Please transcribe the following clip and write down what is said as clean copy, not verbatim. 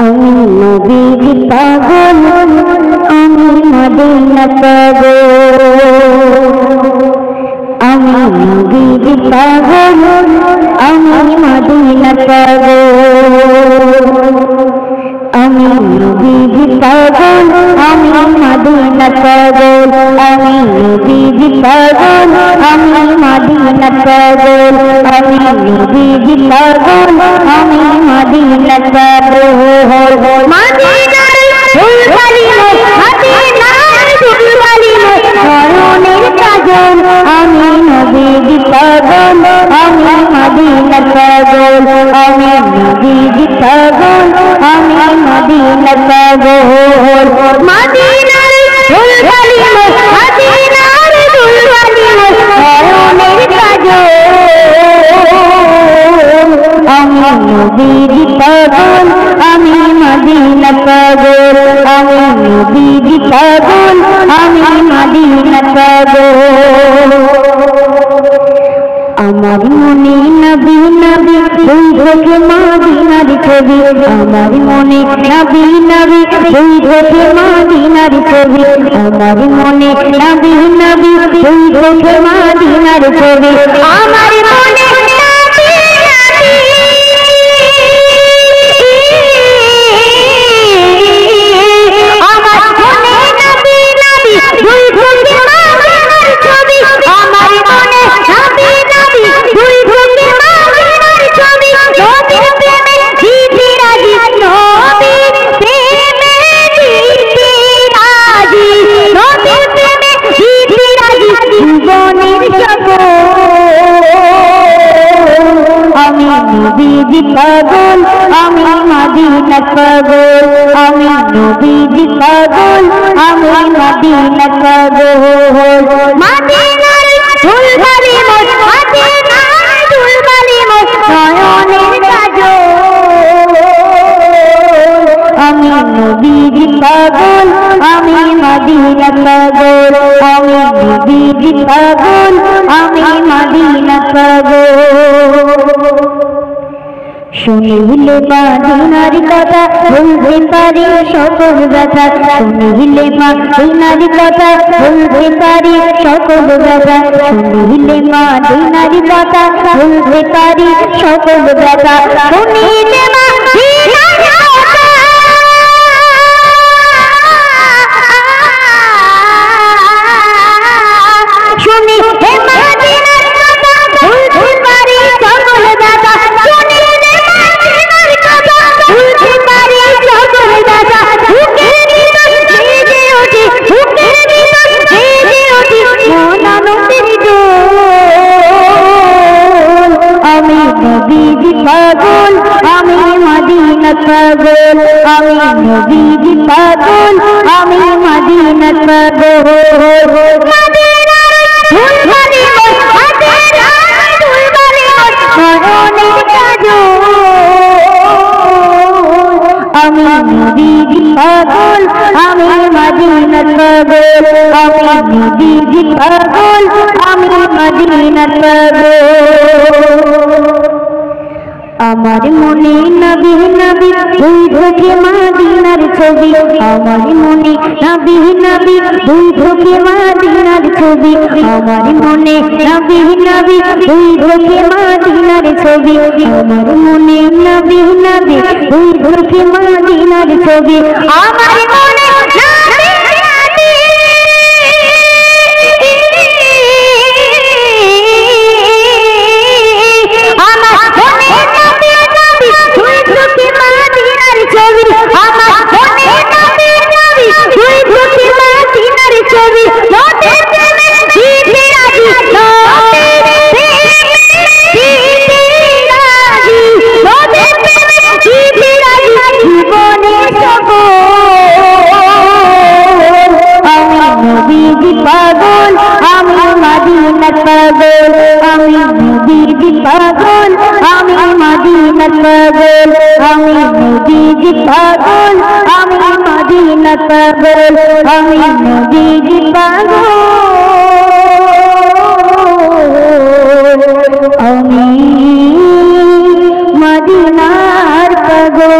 আমি নবীজি পাগল, আমি মদিনা পাগল। আমি নবীজি পাগল, আমি মদিনা পাগল। আমি নবীজি পাগল, আমি মদিনা পাগল। আমি নবীজি পাগল, আমি মদিনা পাগল। আমি নবীজি পাগল, আমি মদিনা পাগল। মদিনার ফুলবালিনো, মদিনার ফুলবালিনো, নয়নের কাজল। আমি নবীজি পাগল, আমি মদিনা পাগল। আমি নবীজি পাগল, আমি মদিনা পাগল। মদিনার ফুলবালিনো, মদিনার ফুলবালিনো, নয়নের কাজল। আমি নবীজি পাগল, আমি মদিনা পাগল। আমি নবীজি পাগল, আমি মদিনা পাগল। আমার মনে নবী নবী দুই ঢোকে মদিনার ছবি। আমার মনে নবী নবী দুই ঢোকে মদিনার ছবি। আমার মনে নবী নবী দুই ঢোকে মদিনার ছবি। আমার মনে নবীজি পাগল, আমি মদিনা পাগল। আমি নবীজি পাগল, আমি মদিনা পাগল। মদিনার ফুলবালিনো, মদিনার ফুলবালিনো, নয়নের কাজল। আমি নবীজি পাগল, আমি মদিনা পাগল। আমি নবীজি পাগল, আমি মদিনা পাগল। শুনিলে মদিনার কথা ভুলতে পারি সকল ব্যথা। শুনিলে মদিনার কথা ভুলতে পারি সকল ব্যথা। শুনিলে মদিনার কথা ভুলতে পারি সকল ব্যথা। শুনিলে মদিনার কথা, শুনিলে মদিনার কথা ভুলতে পারি সকল ব্যথা। আমি নবীজি পাগল, আমি মদিনা পাগল। আমি নবীজি পাগল, আমি মদিনা পাগল। মদিনার ফুলবালিনো, মদিনার ফুলবালিনো, নয়নের কাজল। আমি নবীজি পাগল, আমি মদিনা পাগল। আমি নবীজি পাগল, আমি মদিনা পাগল। আমার মনে নবী নবী দুই ঢোকে মদিনার ছবি। আমার মনে নবী নবী দুই ঢোকে মদিনার ছবি। আমার মনে নবী নবী দুই ঢোকে মদিনার ছবি। আমার মনে নবী নবী দুই ঢোকে মদিনার ছবি। আমার মনে পাগল, আমি মদিনা পাগল। আমি নবীজি পাগল, আমি মদিনা পাগল। আমি নবীজি পাগল, আমি মদিনা পাগল। আমি নবীজি পাগল, আমি মদিনার পাগল। গো।